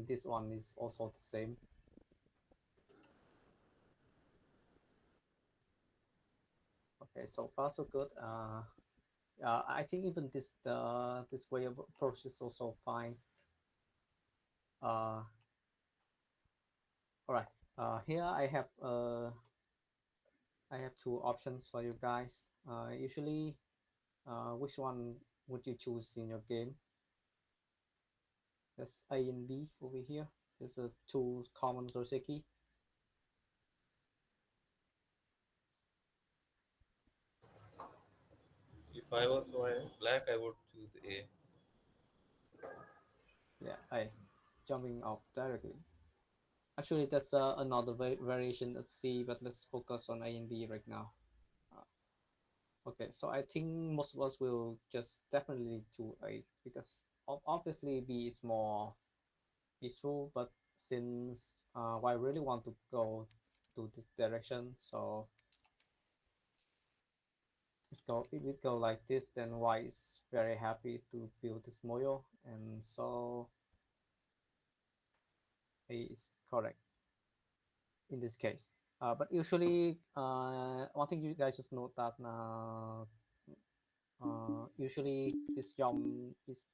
think this one is also the same. Okay, so far so good. I think even this way of approach is also fine. All right. Here I have two options for you guys. Usually, which one would you choose in your game? There's A and B over here. There's two common Zoseki. If I was black, I would choose A. Yeah, A. Jumping off directly. Actually, there's another variation at C, but let's focus on A and B right now. Uh, okay, so I think most of us will just definitely choose A because obviously B is more peaceful, but since I really want to go to this direction, so let's go. If we go like this, then Y is very happy to build this moyo, and so A is correct in this case. But usually, one thing you guys just note that usually this jump is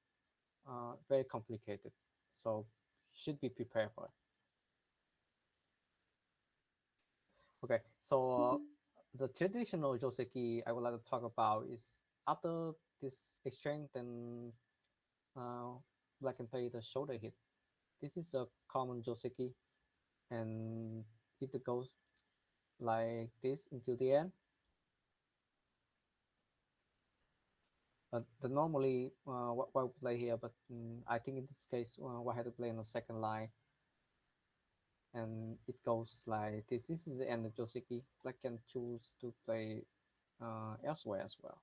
very complicated, so should be prepared for it. Okay, so the traditional joseki I would like to talk about is after this exchange, then uh, black can play the shoulder hit. This is a common joseki, and if it goes like this into the end, the normally what we play here, but I think in this case we had to play on the second line, and it goes like this. This is the end of joseki. Black can choose to play elsewhere as well.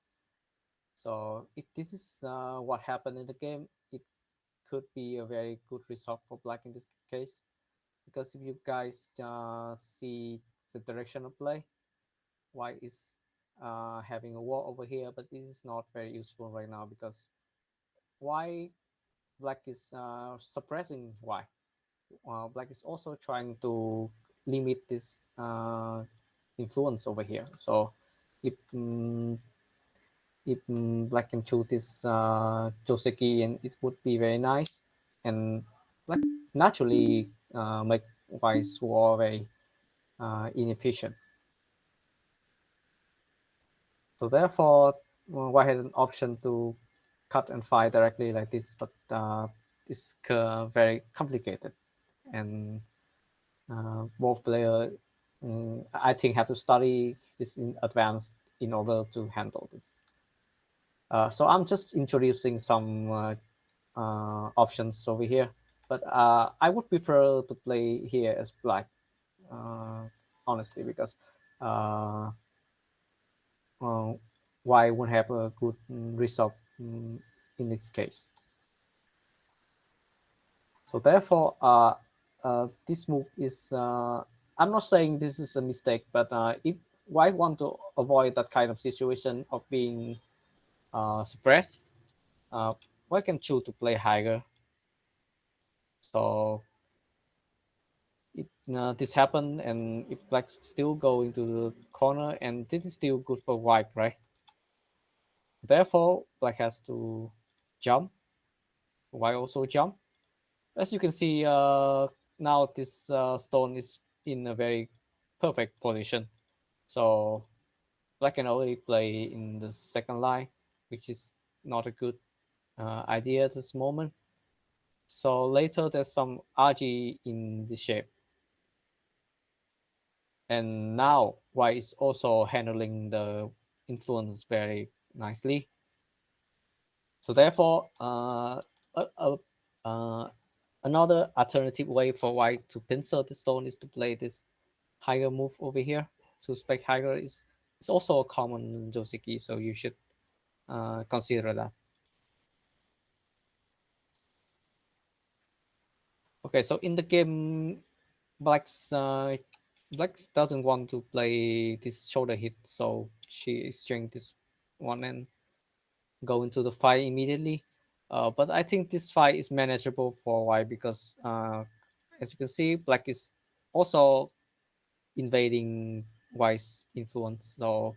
So if this is what happened in the game, it could be a very good result for black in this case. Because if you guys see the direction of play, white is having a wall over here, but this is not very useful right now because why black is suppressing white. Black is also trying to limit this influence over here. So if black can choose this Joseki, and it would be very nice, and black naturally make white's war very inefficient. So therefore, white has an option to cut and fight directly like this, but it's very complicated, and both player I think have to study this in advance in order to handle this. So I'm just introducing some options over here, but I would prefer to play here as black, uh, honestly, because uh, uh, white would have a good result in this case. So therefore, this move is. I'm not saying this is a mistake, but if white want to avoid that kind of situation of being suppressed, uh, white can choose to play higher. So it, this happened, and if black still go into the corner, and this is still good for white, right? Therefore, black has to jump. White also jump. As you can see, now this stone is in a very perfect position. So black can only play in the second line, which is not a good idea at this moment. So later there's some RG in the shape. And now white is also handling the influence very nicely. So therefore, uh, another alternative way for white to pencil the stone is to play this higher move over here. To spec higher is also a common joseki, so you should consider that. Okay, so in the game, Blacks doesn't want to play this shoulder hit, so she is string this one and go into the fight immediately. But I think this fight is manageable for White because, as you can see, Black is also invading White's influence. So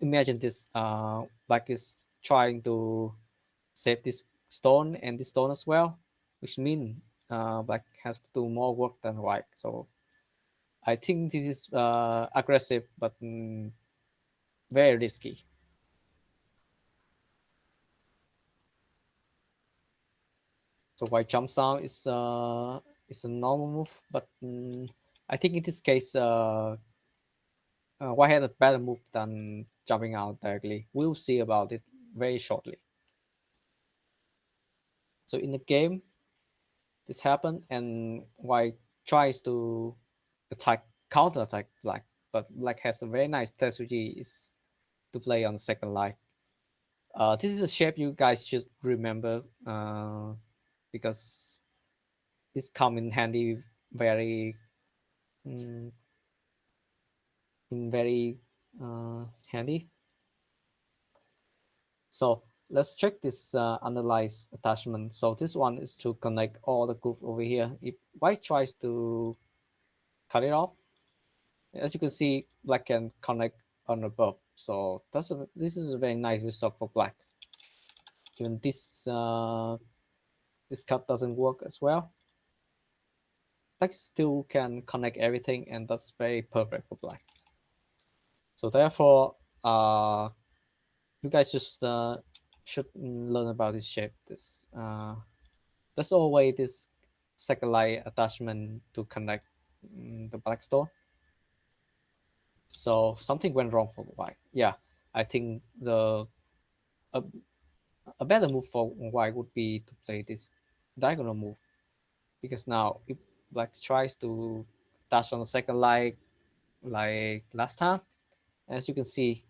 imagine this: Black is trying to save this stone and this stone as well, which means Black has to do more work than White. So I think this is aggressive, but very risky. So White jumps down is a normal move, but I think in this case, White had a better move than jumping out directly. We'll see about it very shortly. So in the game, this happened, and White tries to attack, counter attack Black, but Black has a very nice strategy is to play on the second line. This is a shape you guys should remember because it's come in handy very mm, very handy. So let's check this analyze attachment. So this one is to connect all the group over here. If White tries to cut it off, as you can see, Black can connect on above. So this is a very nice result for Black. Even this cut doesn't work as well. Black still can connect everything, and that's very perfect for Black. So therefore, you guys just should learn about this shape. There's always this second line attachment to connect the Black stone. So something went wrong for White. Yeah, I think a, a better move for White would be to play this diagonal move, because now if Black tries to dash on the second line like last time, as you can see,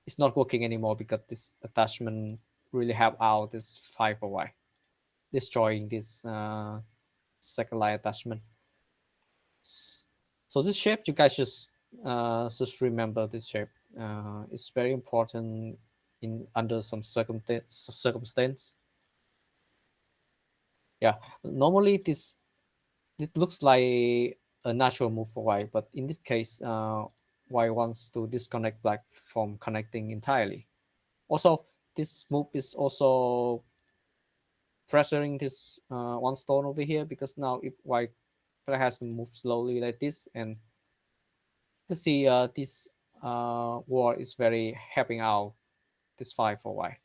it's not working anymore because this attachment really help out this 5 for White, destroying this second line attachment. So this shape, you guys just remember this shape. It's very important in under some circumstance. Yeah, normally this it looks like a natural move for White, but in this case, White wants to disconnect Black from connecting entirely. Also, this move is also pressuring this one stone over here, because now if White has to move slowly like this, and you can see this wall is very helping out this fight for White.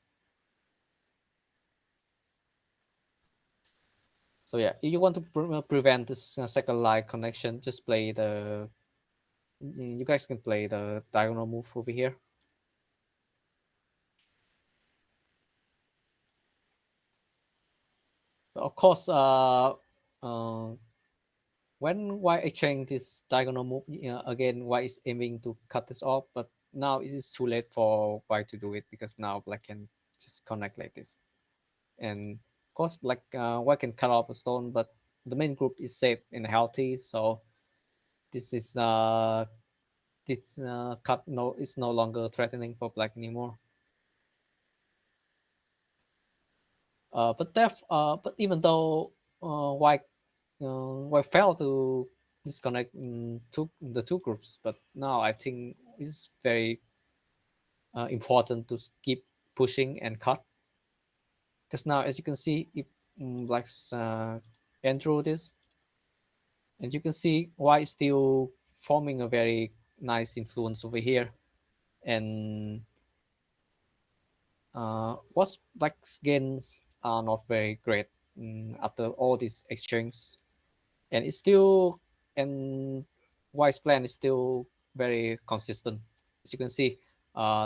So yeah, if you want to prevent this second line connection, just play the. You guys can play the diagonal move over here. But of course, when White exchange this diagonal move, again, White is aiming to cut this off, but now it is too late for White to do it, because now Black can just connect like this. And of course, Black White can cut off a stone, but the main group is safe and healthy, so this is this cut is no longer threatening for Black anymore. But even though White failed to disconnect the two groups, but now I think it's very important to keep pushing and cut, because now, as you can see, if Black's end through this, and you can see White is still forming a very nice influence over here, and what's Black's gains are not very great after all these exchange, and it's still and White's plan is still very consistent. As you can see,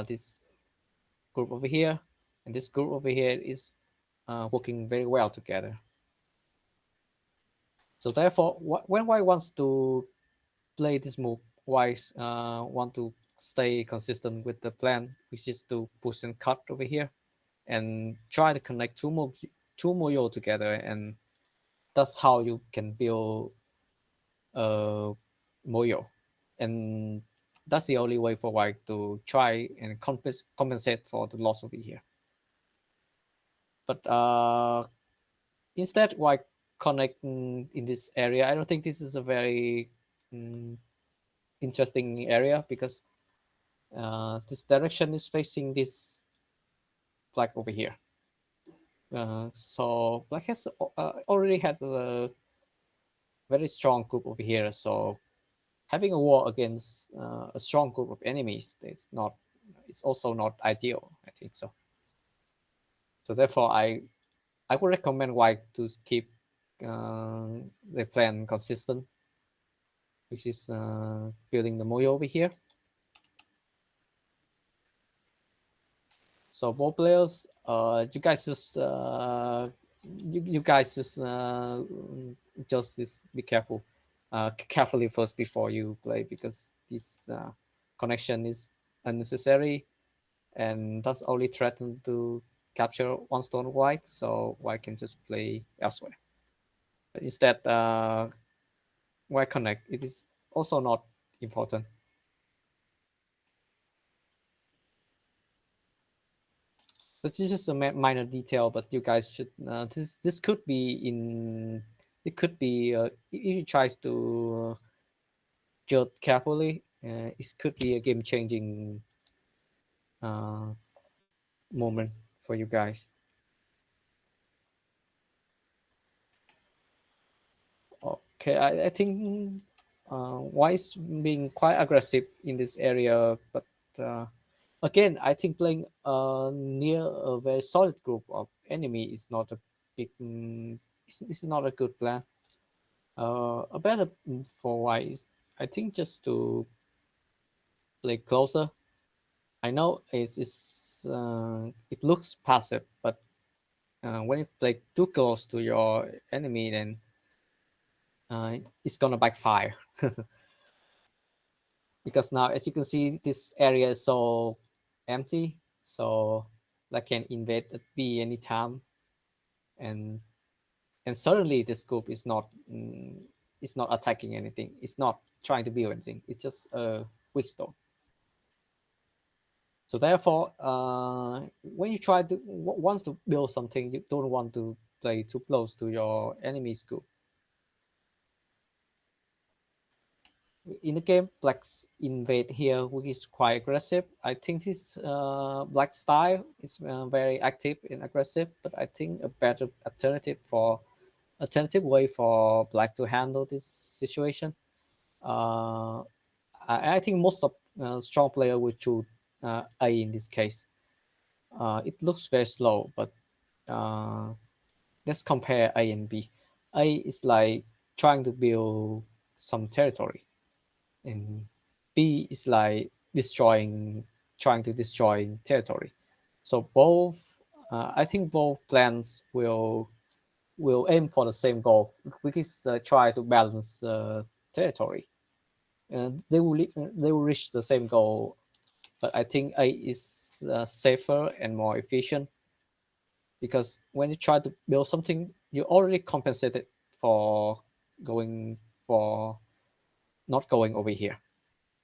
this group over here and this group over here is working very well together. So therefore, when White wants to play this move, White want to stay consistent with the plan, which is to push and cut over here, and try to connect two more yo together, and that's how you can build moyo. And that's the only way for white to try and compensate for the loss over here. But instead, white connect in this area. I don't think this is a very um, interesting area because this direction is facing this black over here. So black has already had a very strong group over here. So having a war against a strong group of enemies, it's also not ideal. I think so. So therefore, I would recommend white to keep the plan consistent, which is building the moyo over here. So both players, you guys just you guys just be careful, carefully first before you play because this connection is unnecessary and that's only threaten to capture one stone white. So white can just play elsewhere. But instead, white connect. It is also not important. This is just a minor detail, but you guys should. This could be in. It could be if you tries to judge carefully. It could be a game changing uh, moment for you guys. Okay, I think Wise being quite aggressive in this area, but uh, again, I think playing near a very solid group of enemy is not a big. It's not a good plan. A better for Wise, I think, just to play closer. I know it looks passive, but when you play too close to your enemy, then it's gonna backfire. Because now, as you can see, this area is so empty, so that can invade at B anytime, and suddenly this group is not attacking anything. It's not trying to build anything. It's just a weak stone. So therefore, when you try to wants to build something, you don't want to play too close to your enemy's group. In the game, blacks invade here, which is quite aggressive. I think this black style is very active and aggressive, but I think a better alternative way for black to handle this situation. Uh, I think most of strong player will choose A in this case. It looks very slow, but uh, let's compare A and B. A is like trying to build some territory, and B is like trying to destroy territory. So both, I think both plans will aim for the same goal, which is try to balance territory. They will reach the same goal, but I think A is safer and more efficient because when you try to build something, you already compensated for going for not going over here.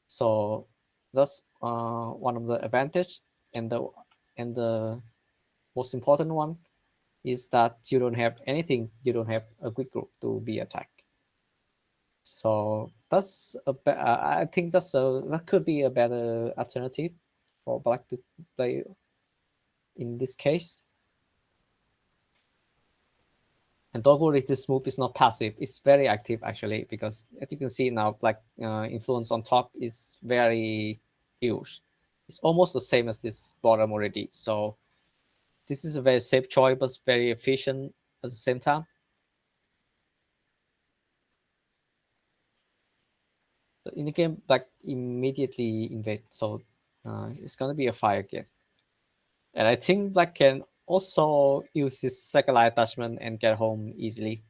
So that's one of the advantage, and the most important one is that you don't have anything. You don't have a quick group to be attacked. So I think that could be a better alternative for black to play in this case. And don't worry, this move is not passive. It's very active actually, because as you can see now, black influence on top is very huge. It's almost the same as this bottom already. So this is a very safe choice, but very efficient at the same time. But in the game, black immediately invade, so it's gonna be a fight again. And I think black can also use this second line attachment and get home easily.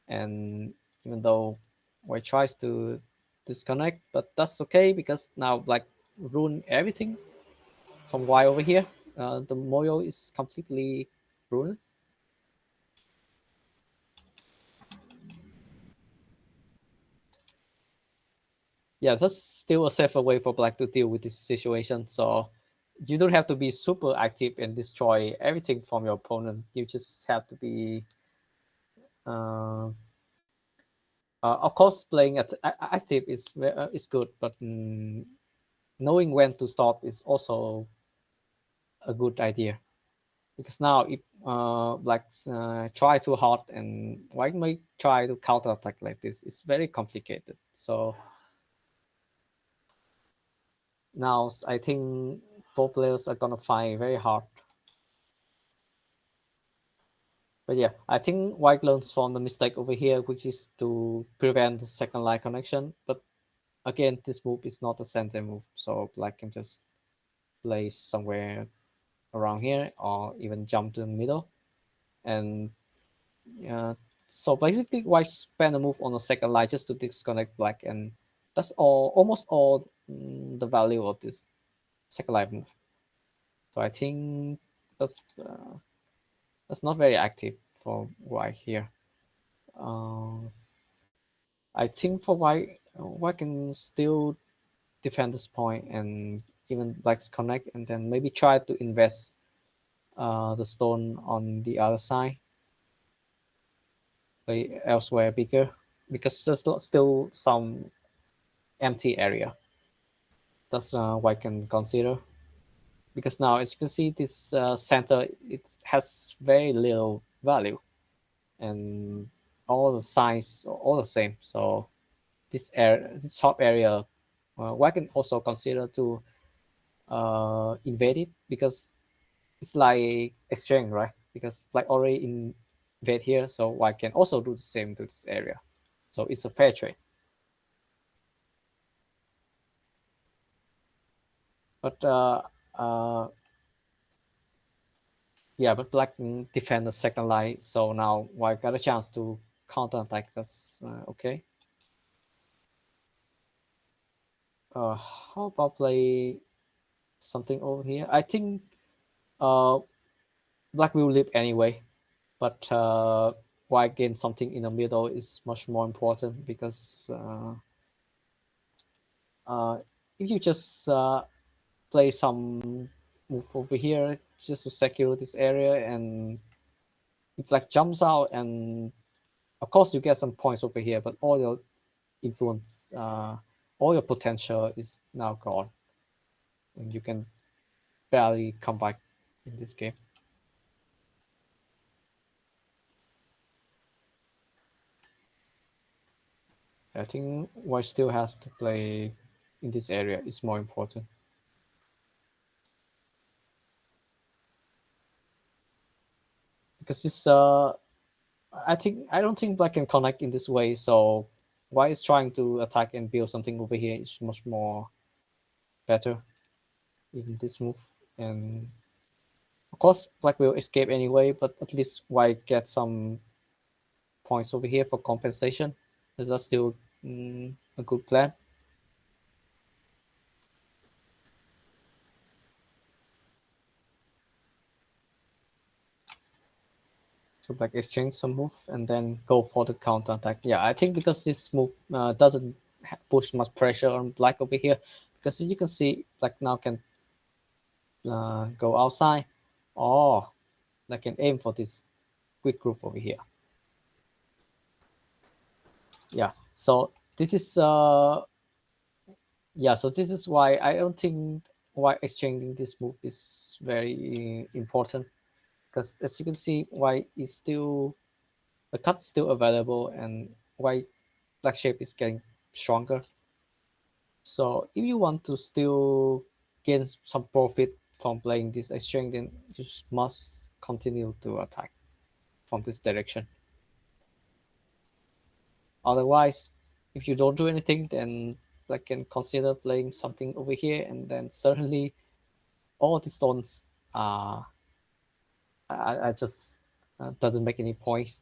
And even though white tries to disconnect, but that's okay because now black ruin everything from white over here. The moyo is completely ruined. yeah, that's still a safer way for black to deal with this situation. So you don't have to be super active and destroy everything from your opponent. You just have to be, uh, of course, playing active is good, but knowing when to stop is also a good idea. Because now if black try too hard and white may try to counter attack like this, it's very complicated. So now I think both players are gonna fight very hard. But yeah, I think white learns from the mistake over here, which is to prevent the second line connection. But again, this move is not a center move, so black can just place somewhere around here or even jump to the middle. And uh, so basically, white spend a move on the second line just to disconnect black, and that's all, almost all the value of this second line move. So I think that's uh, that's not very active for white here. Uh, I think for white can still defend this point and even black's connect, and then maybe try to invest the stone on the other side, play elsewhere bigger, because there's still some empty area. That's white can consider. Because now, as you can see, this center, it has very little value, and all the signs are all the same. So this top area, one can also consider to invade it, because it's like exchange, right? Because like already invade here, so one can also do the same to this area. So it's a fair trade. But uh, yeah, but black can defend the second line, so now white got a chance to counter attack. That's okay. Uh, how about play something over here? I think uh, black will live anyway, but white gain something in the middle is much more important, because if you just play some move over here just to secure this area, and if like jumps out, and of course you get some points over here, but all your influence, all your potential is now gone, and you can barely come back in this game. I think white still has to play in this area is more important, because this I don't think black can connect in this way. So white is trying to attack and build something over here is much more better in this move. And of course black will escape anyway, but at least white gets some points over here for compensation. That's still a good plan. So like exchange some move and then go for the counter attack. Yeah, I think because this move doesn't push much pressure on black over here, because as you can see, black now can go outside, or I can aim for this quick group over here. Yeah. So this is yeah. So this is why I don't think why exchanging this move is very important, because as you can see, white is still the cut is still available, and white black shape is getting stronger. So if you want to still gain some profit from playing this exchange, then you must continue to attack from this direction. Otherwise, if you don't do anything, then like can consider playing something over here, and then certainly all the stones I just doesn't make any points.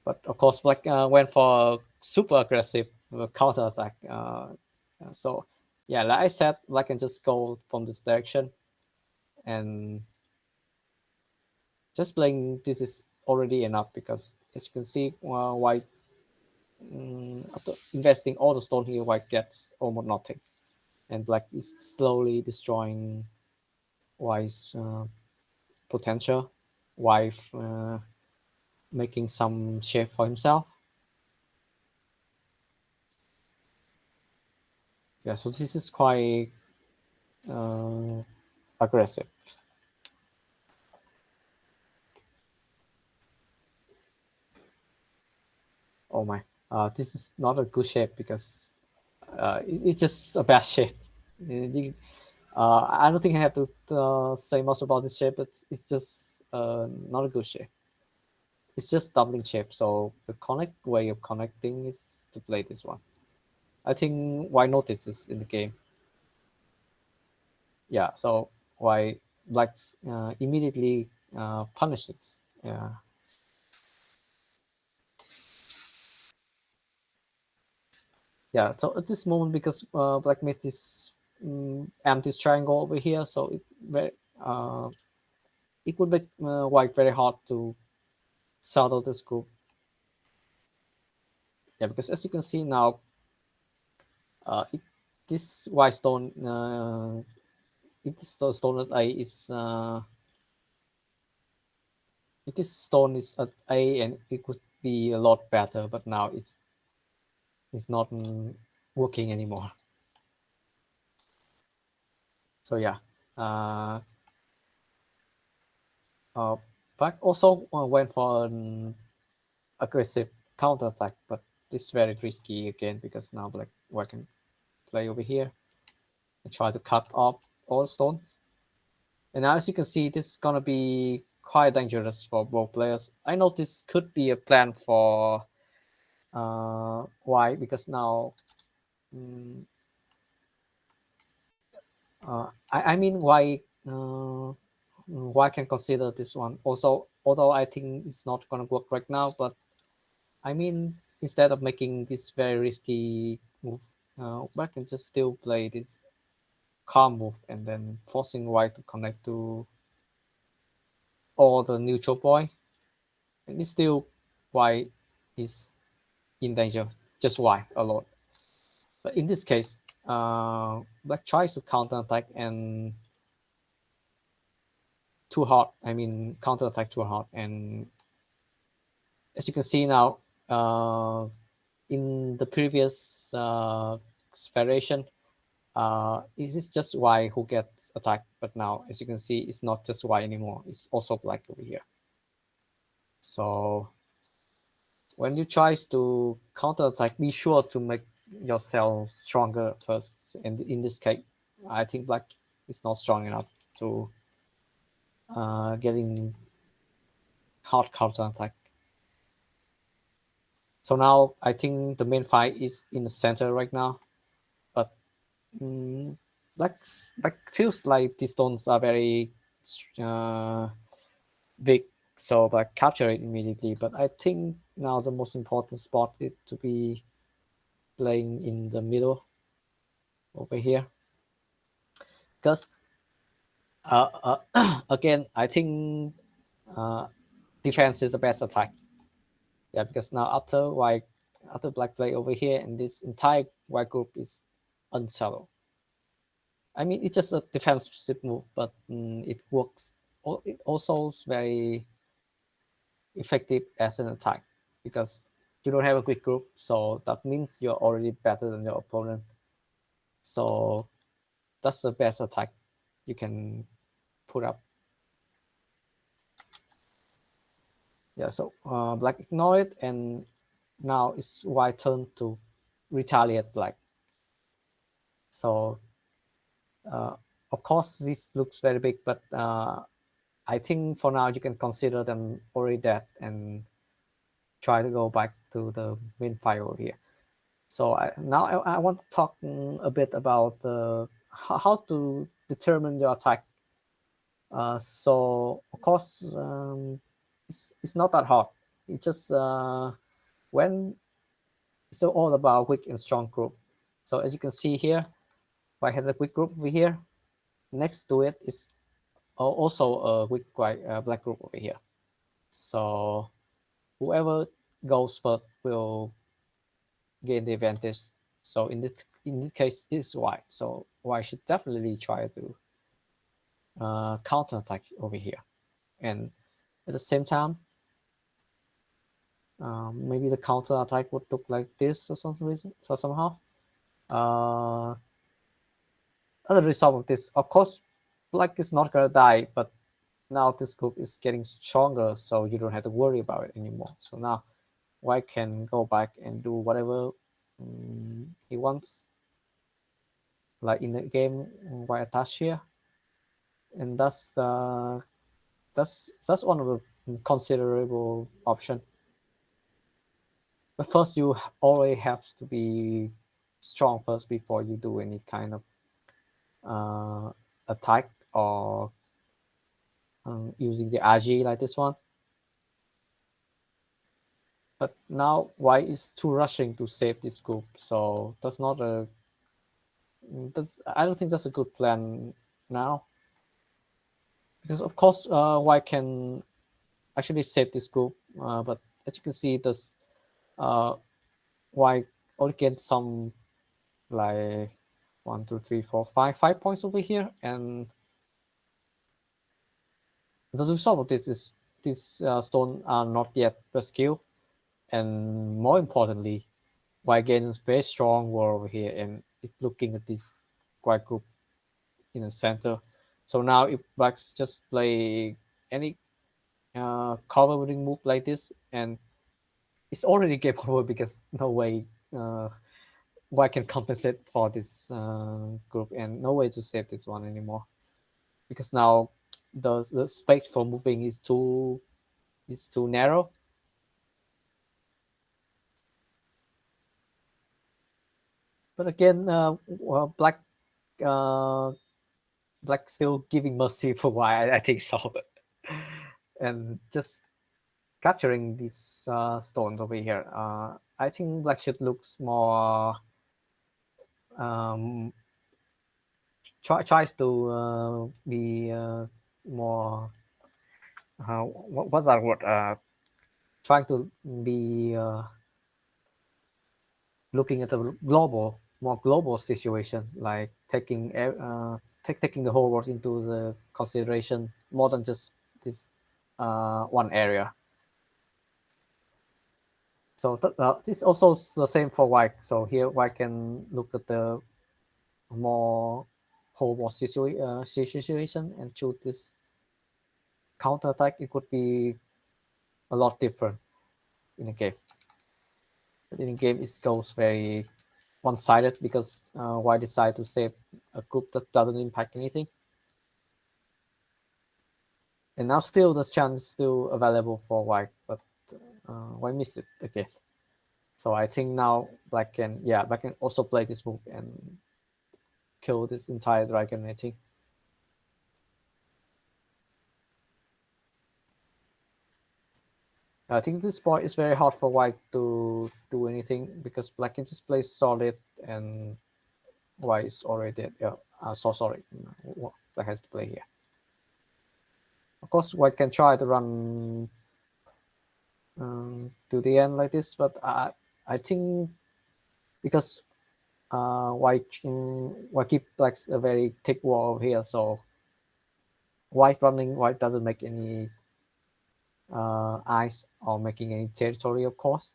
But of course, black went for super aggressive counter attack. So yeah, like I said, black can just go from this direction, and just playing this is already enough, because as you can see, white after investing all the stone here, white gets almost nothing, and black is slowly destroying white's potential. White making some shape for himself. Yeah, so this is quite aggressive. Oh my, this is not a good shape because it's just a bad shape. I don't think I have to say much about this shape, but it's just not a good shape. It's just doubling shape. So the connect way of connecting is to play this one. I think why notice this in the game. Yeah, so why black immediately punishes. Yeah, yeah. So at this moment, because black made this empty triangle over here, so uh, it would make white very hard to settle this group. Yeah, because as you can see now, it, this white stone, if this stone at A is, if this stone is at A, and it could be a lot better, but now it's not working anymore. So yeah, uh, uh, black also went for an aggressive counter attack, but it's very risky again because now white can play over here and try to cut off all stones. And now, as you can see, this is gonna be quite dangerous for both players. I know this could be a plan for why, because now mm, I mean why can consider this one also, although I think it's not gonna work right now, but I mean instead of making this very risky move, White can just still play this calm move and then forcing White to connect to all the neutral point, and it's still White is in danger, just White alone. But in this case, Black tries to counter attack and too hard. I mean, counter attack too hard. And as you can see now, in the previous variation, it is just Y who gets attacked. But now, as you can see, it's not just Y anymore. It's also Black over here. So when you try to counter attack, be sure to make yourself stronger first. And in this case, I think Black is not strong enough to getting hard counter attack. So now I think the main fight is in the center right now, but Black feels like these stones are very big, so Black capture it immediately. But I think now the most important spot is to be playing in the middle over here, because again I think uh, defense is the best attack. Yeah, because now after Black play over here, and this entire white group is unsettled. I mean, it's just a defensive move, but it works. It also is very effective as an attack because you don't have a quick group, so that means you're already better than your opponent. So that's the best attack you can put up. Yeah, so Black ignore it, and now it's white turn to retaliate Black. So of course this looks very big, but I think for now you can consider them already dead and try to go back to the main file here. So I want to talk a bit about how to determine your attack. So of course it's not that hard. It's just when it's all about weak and strong group. So as you can see here, if I have a weak group over here, next to it is also a weak black group over here. So whoever goes first will gain the advantage. So in this case, it's white. So white should definitely try to counter attack over here, and at the same time, maybe the counter attack would look like this or some reason. So somehow, uh, as a result of this, of course, black is not gonna die, but now this group is getting stronger, so you don't have to worry about it anymore. So now white can go back and do whatever he wants, like in the game white attach here, and that's one of the considerable option. But first, you always have to be strong first before you do any kind of attack or using the RG like this one. But now white is too rushing to save this group, so that's not a I don't think that's a good plan now, because of course white can actually save this group, but as you can see, this white only get some like 1, 2, 3, 4, 5 points over here, and the result of this is these stones are not yet rescued, and more importantly, white gains very strong war over here, and it's looking at this white group in the center. So now if blacks just play any covering move like this, and it's already game over, because no way white can compensate for this group, and no way to save this one anymore, because now the space for moving is too narrow. But again, black uh, black still giving mercy for why I think so, and just capturing these stones over here. I think black should looks more um, tries to be more what's that word? Trying to be looking at the more global situation, like taking the whole world into the consideration more than just this one area. So this also the same for white. So here white can look at the more whole world situation and choose this counter attack. It could be a lot different in the game. But in the game, it goes very one-sided, because white decide to save a group that doesn't impact anything. And now still the chance is still available for white, but white miss it again. So I think now black can also play this move and kill this entire dragon, I think. I think this point is very hard for white to do anything, because black can just play solid, and white is already dead. Yeah, so sorry. Black has to play here. Of course, white can try to run to the end like this, but I think because white keep black's a very thick wall over here, so white doesn't make any eyes or making any territory, of course.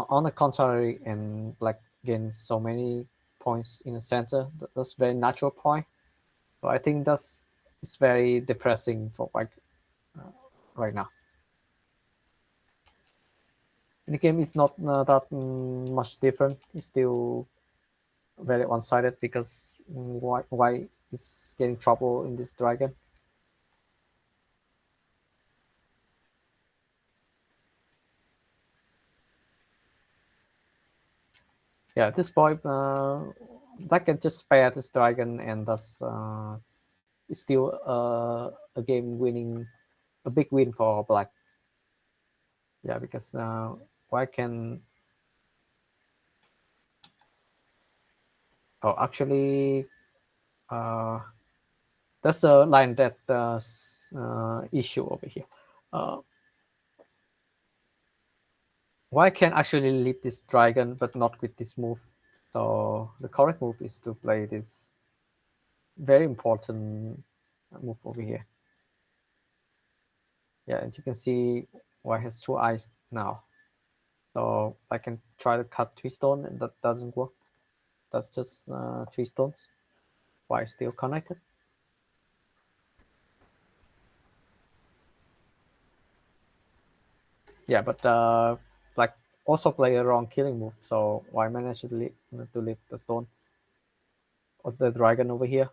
On the contrary, and black gains so many points in the center. That's very natural point. So I think it's very depressing for white right now. In the game, it's not that much different. It's still very one-sided, because white is getting trouble in this dragon. Yeah, at this point, black can just spare this dragon, and that's it's still a game winning, a big win for black. Yeah, because white can. Oh, actually, uh, that's a line that issue over here. Uh, White can actually lead this dragon, but not with this move. So the correct move is to play this very important move over here. Yeah, and you can see White has 2 eyes now. So I can try to cut 3 stone, and that doesn't work. That's just 3 stones. White still connected. Yeah, but Black also play a wrong killing move, so White managed to leave the stones of the dragon over here.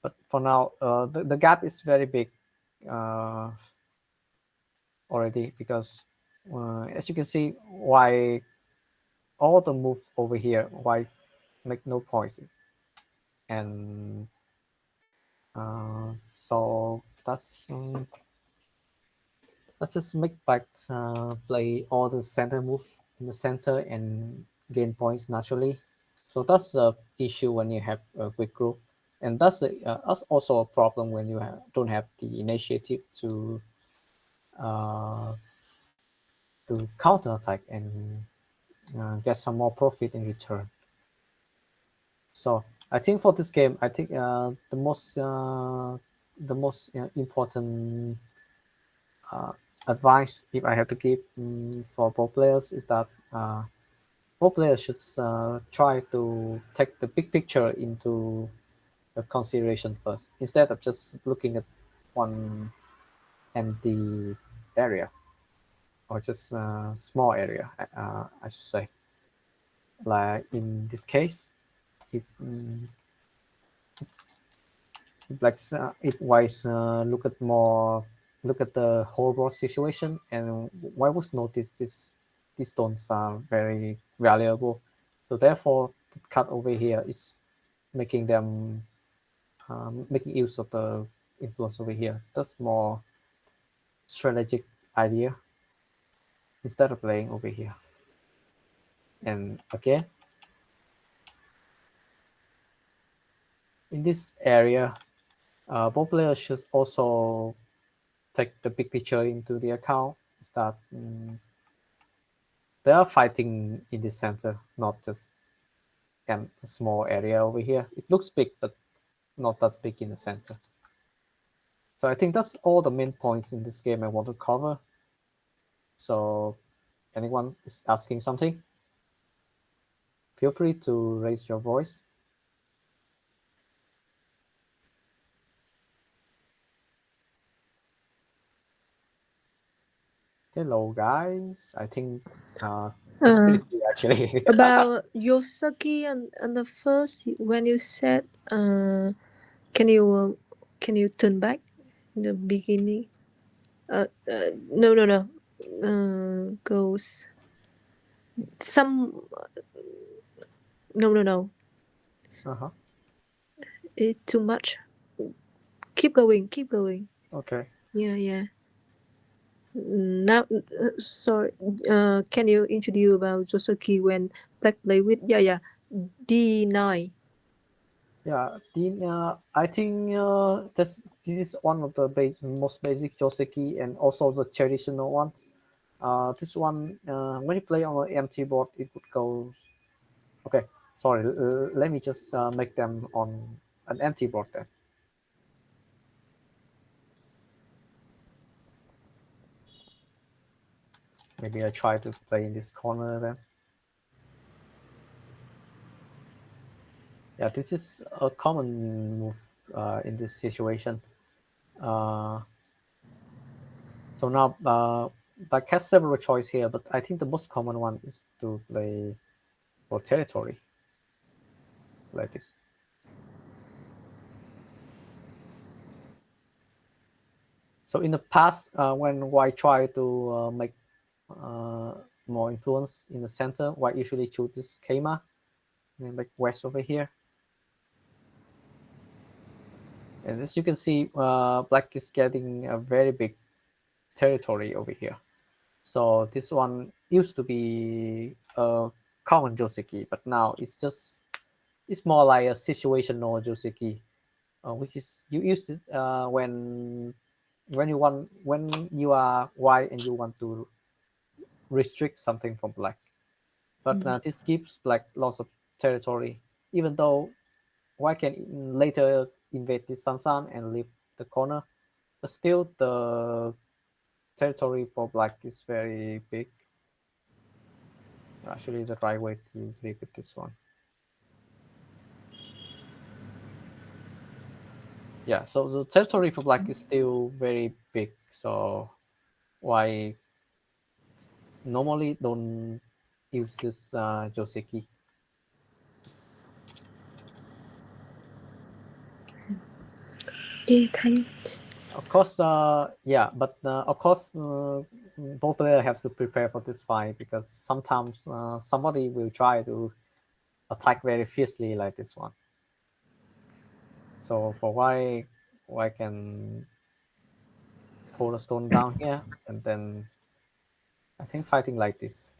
But for now, the gap is very big uh, already, because as you can see, why all the move over here, why make no points, and so let's just make Black play all the center move in the center and gain points naturally. So that's the issue when you have a quick group, and that's also a problem when you don't have the initiative uh, to counter attack and get some more profit in return. So I think for this game, I think the most important uh, advice, if I have to give for both players, is that both players should try to take the big picture into consideration first, instead of just looking at one empty area, or just a small area, I should say. Like in this case, if like if Wise look at the whole world situation, and why was notice these stones are very valuable, so therefore the cut over here is making them making use of the influence over here. That's more strategic idea, instead of playing over here. And again, in this area, both players should also take the big picture into the account. Is that they are fighting in the center, not just in a small area over here. It looks big, but not that big in the center. So I think that's all the main points in this game I want to cover. So anyone is asking something, feel free to raise your voice. Hello, guys. I think it's Uh, pretty clear actually. about Yosaki and the first when you said can you turn back in the beginning? No, no, no. Goes some. No, no, no. Uh-huh. It too much. Keep going. Keep going. Okay. Yeah, yeah. Now, sorry. Can you introduce about Yosaki when Black play with? Yeah, yeah. D9. Yeah, I think this is one of the most basic Joseki, and also the traditional ones. This one, when you play on an empty board, it would go. Okay, sorry. Let me just make them on an empty board then. Maybe I try to play in this corner then. Yeah, this is a common move in this situation. Uh, so now, like has several choice here, but I think the most common one is to play for territory like this. So in the past, when White try to make uh, more influence in the center, White usually choose this Keima, and like west over here. And as you can see, Black is getting a very big territory over here. So this one used to be a common Joseki, but now it's more like a situational Joseki, which is you use it when you are white and you want to restrict something from black. But Mm. this gives black lots of territory, even though white can later invade the Sansan and leave the corner. But still, the territory for black is very big. Actually, the right way to leave it this one. Yeah, so the territory for black is still very big. So why normally don't use this Joseki? Okay, thanks. Of course, yeah, but of course, both players have to prepare for this fight because sometimes somebody will try to attack very fiercely like this one. So for why can pull a stone down here and then I think fighting like this.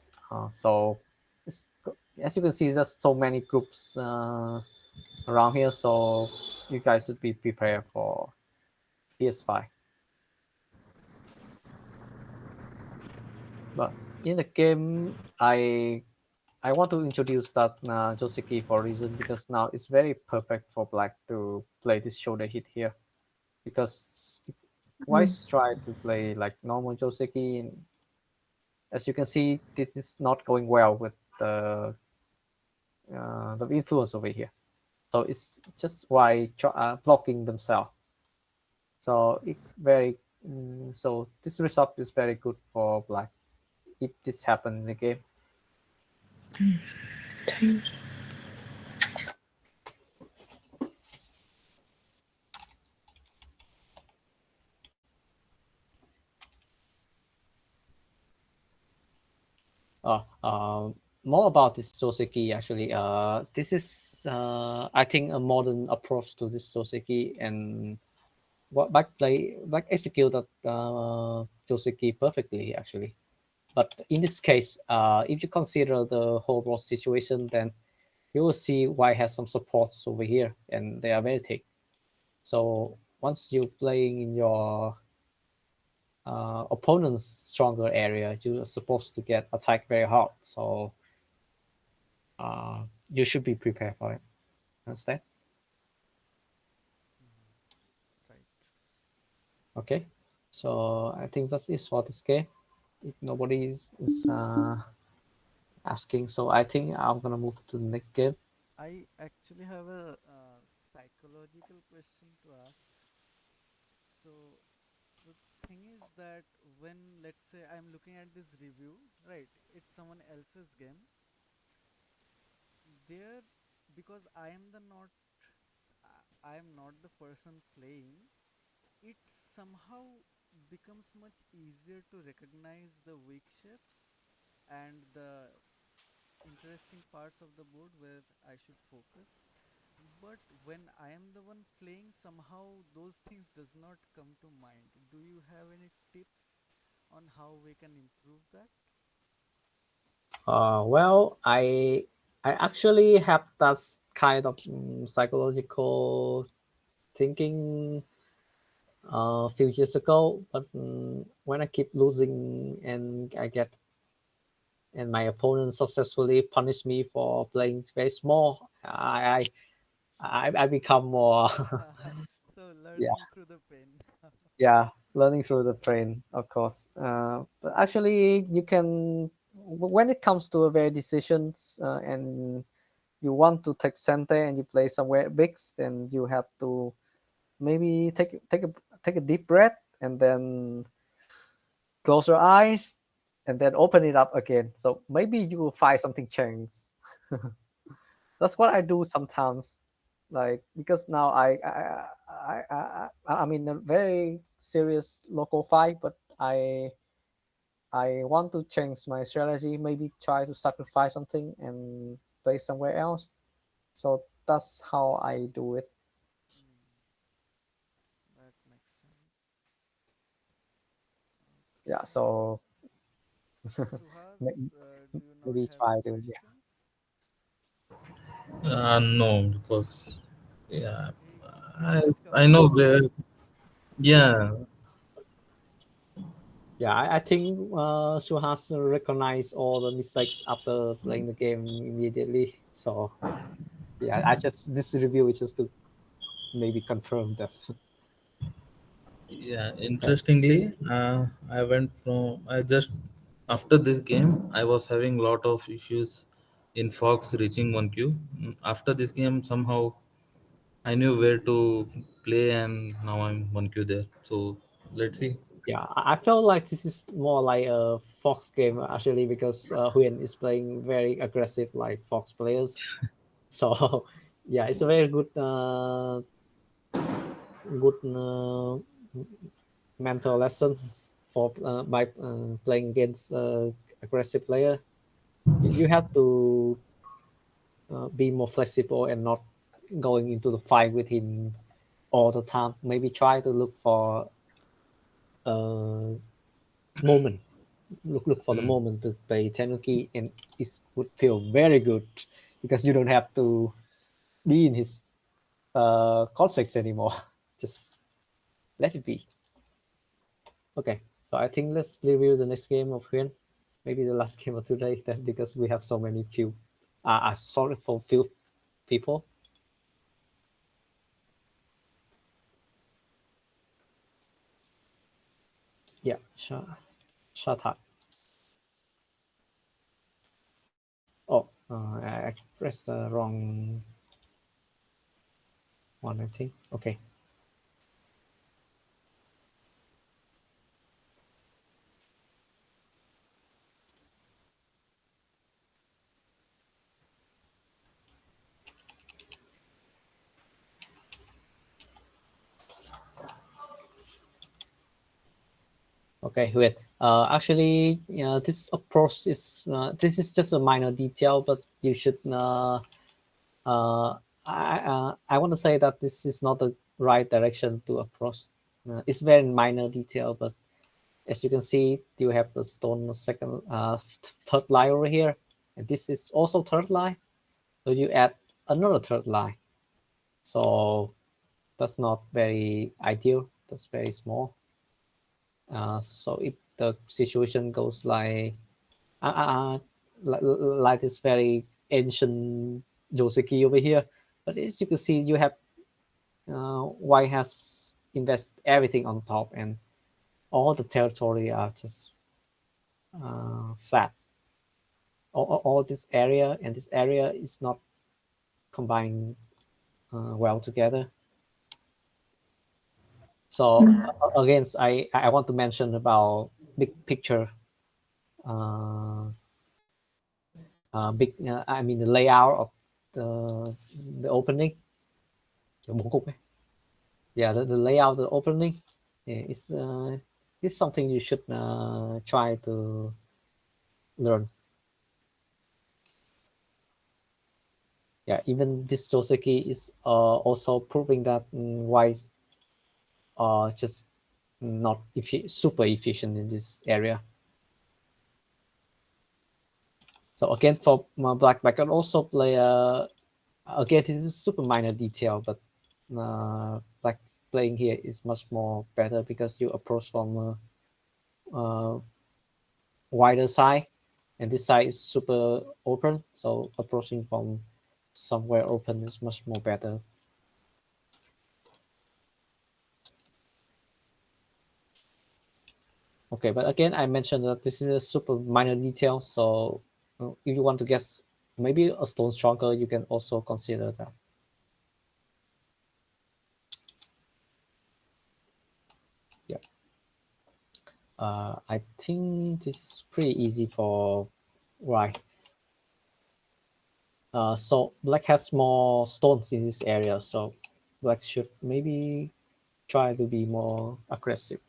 So it's, as you can see, there's so many groups around here, so you guys should be prepared for PS5. But in the game, I want to introduce that Joseki for a reason because now it's very perfect for black to play this shoulder hit here because why Mm. try to play like normal Joseki? As you can see, this is not going well with the influence over here. So it's just why blocking themselves. So it very so this result is very good for black if this happen in the game. Thanks. Uh, uh, More about this Soseki actually. This is I think a modern approach to this Soseki and what back executed Joseki perfectly actually. But in this case, if you consider the whole world situation, then you will see why has some supports over here and they are very thick. So once you're playing in your opponent's stronger area, you're supposed to get attacked very hard. So uh, you should be prepared for it. Understand? Right. Okay. So I think that is for this game. If nobody is asking, so I think I'm gonna move to the next game. I actually have a psychological question to ask. So the thing is that when, let's say, I'm looking at this review, right? It's someone else's game. There, because I am not the person playing. It somehow becomes much easier to recognize the weak shapes and the interesting parts of the board where I should focus. But when I am the one playing, somehow those things does not come to mind. Do you have any tips on how we can improve that? Well, I actually have that kind of psychological thinking a few years ago, but when I keep losing and I get and my opponent successfully punish me for playing very small, I become more So yeah, learning through the pain. yeah, learning through the pain, of course. But actually, you can when it comes to a very decisions and you want to take center and you play somewhere big, then you have to maybe take a deep breath and then close your eyes and then open it up again. So maybe you will find something change. That's what I do sometimes. Like because now I'm in a very serious local fight, but I want to change my strategy. Maybe try to sacrifice something and play somewhere else. So that's how I do it. Hmm, that makes sense. Yeah. Okay. So Suhas, do you not maybe have any try to yeah. questions? No, because yeah, We pretty I much I covered know most. where. Yeah, Yeah, I think Shu has recognized all the mistakes after playing the game immediately. So yeah, I just this review is just to maybe confirm that. Yeah, Okay. interestingly, I went from I just after this game I was having lot of issues in Fox reaching 1Q. After this game, somehow I knew where to play, and now I'm 1Q there. So let's see. Yeah, I feel like this is more like a Fox game actually because Huen is playing very aggressive like Fox players. So yeah, it's a very good mental lessons for by playing against aggressive player. You have to be more flexible and not going into the fight with him all the time. Maybe try to look for a moment. Look for the Mm. moment to play Tenuki, and it would feel very good because you don't have to be in his conflicts anymore. Just let it be. Okay, so I think let's review the next game of Huen. Maybe the last game of today, then because we have so many few. Sorry for few people. Yeah, shut up. Oh, I pressed the wrong one, I think. Okay. Okay, wait. Actually, this approach is this is just a minor detail, but you should. I want to say that this is not the right direction to approach. It's very minor detail, but as you can see, you have the stone second, third line over here, and this is also third line. So you add another third line. So that's not very ideal. That's very small. So if the situation goes like this very ancient Joseki over here, but as you can see, you have White has invest everything on top, and all the territory are just flat. All this area and this area is not combining well together. So again, I want to mention about big picture, uh, big. I mean the layout of the opening. Yeah, the layout of the opening is something you should try to learn. Yeah, even this Joseki is also proving that why just not super efficient in this area. So again, for black, I can also play again. This is super minor detail, but black playing here is much more better because you approach from wider side, and this side is super open. So approaching from somewhere open is much more better. Okay, but again, I mentioned that this is a super minor detail. So if you want to get maybe a stone stronger, you can also consider that. Yeah. I think this is pretty easy for white. So black has more stones in this area, so black should maybe try to be more aggressive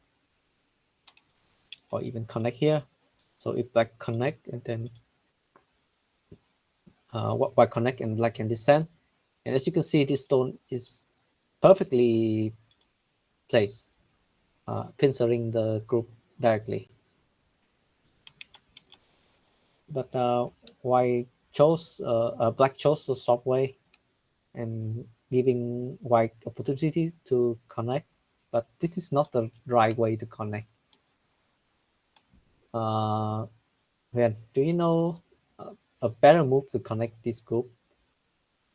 or even connect here. So if black connect and then white connect and black can descend, and as you can see, this stone is perfectly placed, pinceling the group directly. But black chose the soft way and giving white opportunity to connect. But this is not the right way to connect. Uh, Huyền, do you know a better move to connect this group?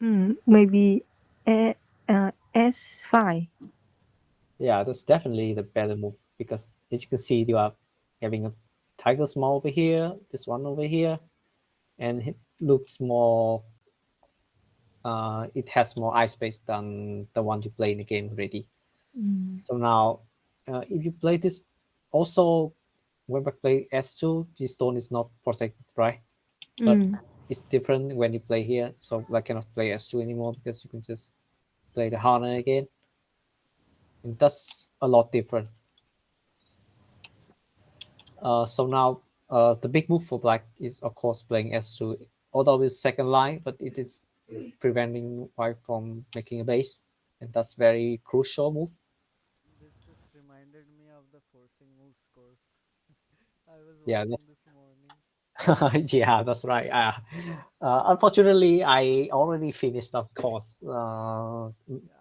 Maybe S5. Yeah, that's definitely the better move because as you can see, you are having a tiger small over here, this one over here, and it looks more. It has more eye space than the one you play in the game already. So now, if you play this, also when I play S2, this stone is not protected, right? But it's different when you play here. So I cannot play S2 anymore because you can just play the Hana again, and that's a lot different. So now the big move for black is of course playing S2, although it's second line, but it is preventing white from making a base, and that's very crucial move. This just reminded me of the forcing moves course I was Yeah, watching this morning. yeah, that's right. Unfortunately, I already finished that course. Yeah,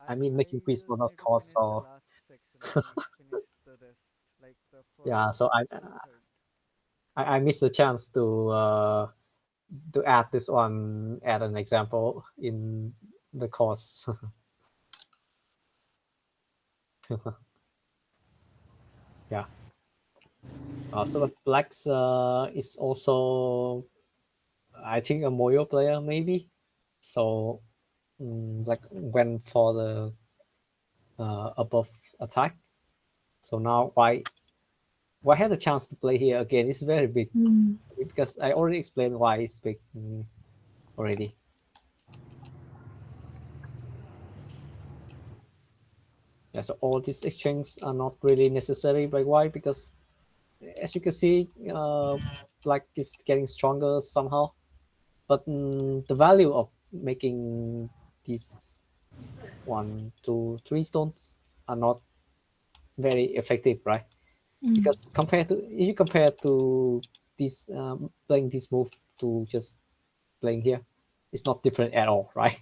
I mean, I making quiz just for that need to course. finish the So last section. I need to finish the rest, like the yeah, first so to the third. I missed the chance to add this one, add an example in the course. Yeah. So but Blacks is also, I think, a Moyo player maybe. So like went for the above attack. So now why had a chance to play here again? It's very big because I already explained why it's big already. Yeah, so all these exchanges are not really necessary by why because as you can see, Black is getting stronger somehow. But the value of making these 1, 2, 3 stones are not very effective, right? Because compared to if you compare to this playing this move to just playing here, it's not different at all, right?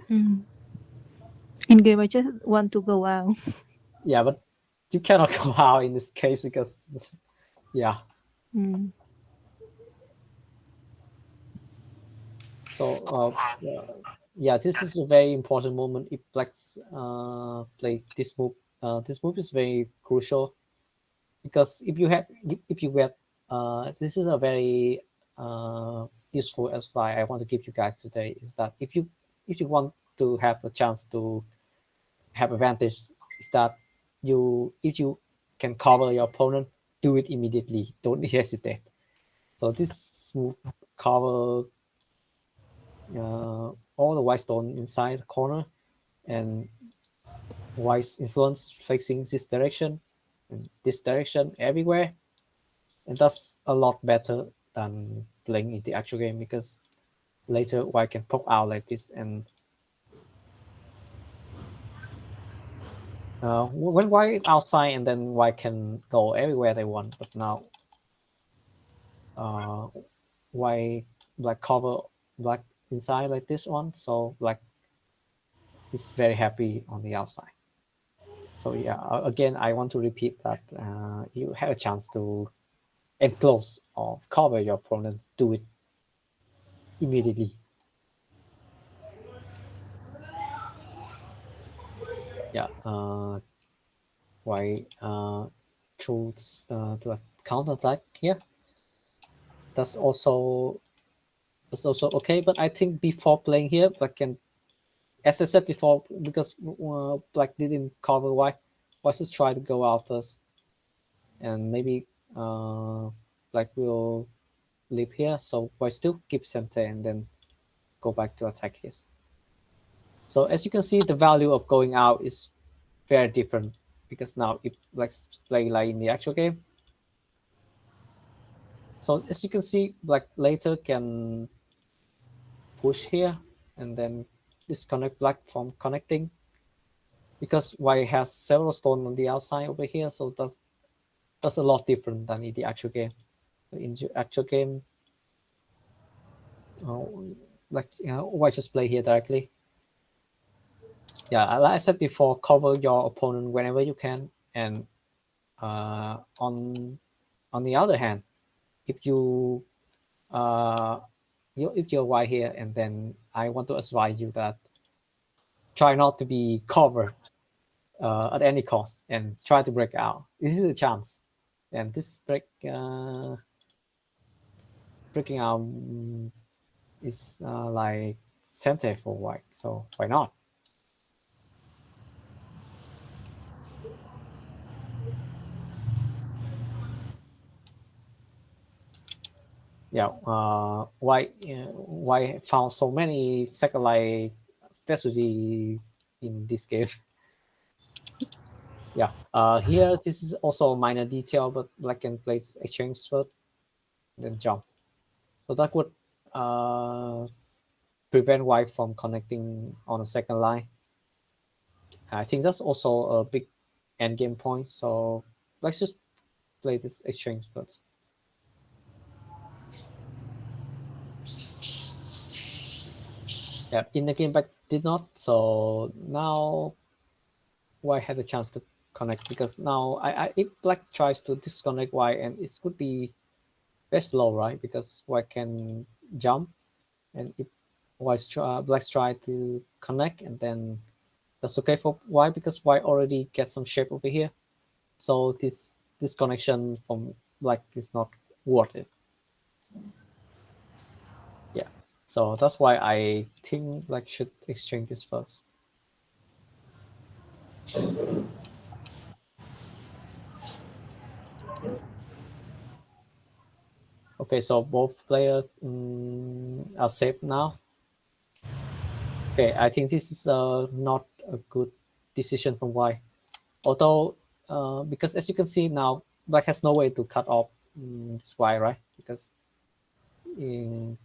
In game, I just want to go out. Yeah, but you cannot go out in this case because yeah. So yeah, this is a very important moment. If Blacks play this move, this move is very crucial because if you get this is a very useful advice I want to give you guys today is that if you want to have a chance to have advantage is that if you can cover your opponent, do it immediately. Don't hesitate. So this move cover all the white stone inside the corner and white influence facing this direction and this direction everywhere, and that's a lot better than playing in the actual game because later white can pop out like this and when white outside and then white can go everywhere they want, but now uh, white black cover black inside like this one, so black is very happy on the outside. So yeah, again I want to repeat that you have a chance to enclose or cover your opponent, do it immediately. Yeah, white choose to a counter attack here. That's also okay, but I think before playing here, black can, as I said before, because black didn't cover white, let's just try to go out first, and maybe black will leave here, so white still keep center and then go back to attack his. So as you can see, the value of going out is very different because now if let's play like in the actual game. So as you can see, black later can push here and then disconnect black from connecting because white has several stones on the outside over here, so that's a lot different than in the actual game. In the actual game, uh, like white just play here directly. Yeah, like I said before, cover your opponent whenever you can, and on the other hand, if if you're white here, and then I want to advise you that try not to be covered at any cost and try to break out. This is a chance, and this breaking out is like center for white, so why not? Yeah, white found so many second life strategy in this game. Yeah, here this is also a minor detail, but black can play this exchange first, then jump. So that would uh, prevent white from connecting on the second line. I think that's also a big end game point. So let's just play this exchange first. Yeah, in the game back did not. So now white had a chance to connect, because now if black tries to disconnect white, and it could be very slow, right? Because white can jump, and if black's try to connect, and then that's okay for white, because white already gets some shape over here. So this connection from black is not worth it. Yeah. So that's why I think black should exchange this first. Okay, so both players are safe now. Okay, I think this is not a good decision from white. Although, because as you can see now, black has no way to cut off this white, right? Because in,